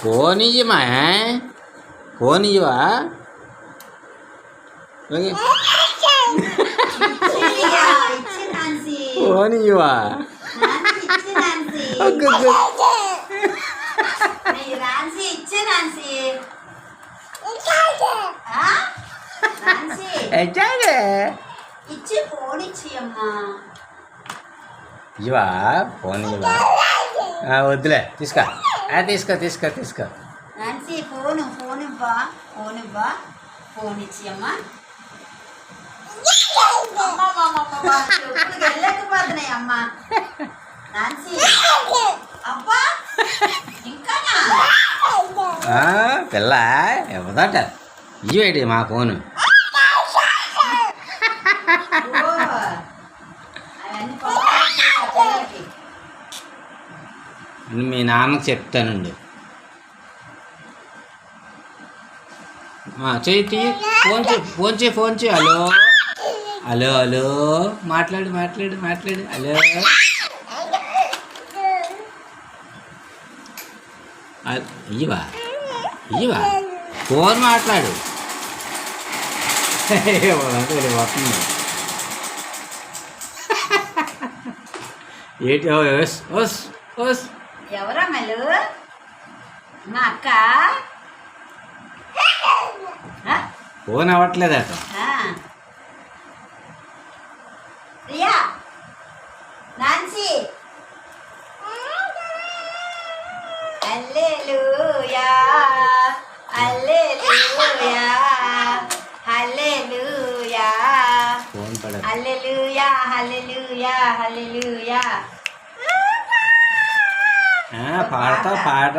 Phone ఇయ్యమా, phone ఇయ్యవా? Phone ఇయ్యవా? ఇచ్చి ఫోన్ ఇచ్చి అమ్మా. ఇవా ఫోన్ ఇవా? వద్దులే, తీసుకో తీసుకో తీసుకో తీసుకో. నాన్సీ ఫోన్ ఫోన్ ఇవ్వా, ఫోన్ ఇవ్వా, ఫోన్ ఇచ్చి అమ్మా. వెళ్ళకపోతున్నాయి అమ్మా. నాన్సీ అబ్బా ఇంకా పిల్ల ఇవ్వదట. ఇవేటి మా ఫోను. మీ నాన్నకు చెప్తానండి. చెయ్యి, ఫోన్ చేయి, ఫోన్ చేయి, ఫోన్ చేయి. హలో హలో హలో, మాట్లాడు మాట్లాడు మాట్లాడు. హలో ఇయ్యవా, ఇయ్యవా, ఫోన్ మాట్లాడు. వస్తుంది ఏంటి? ఎవరా మళ్ళు? మా అక్క ఫోన్ అవ్వట్లేదట. రియా, నాన్సీ హల్లెలూయా హల్లెలూయా హల్లెలూయా హల్లెలూయా హల్లెలూయా హల్లెలూయా. పాడతా పాట.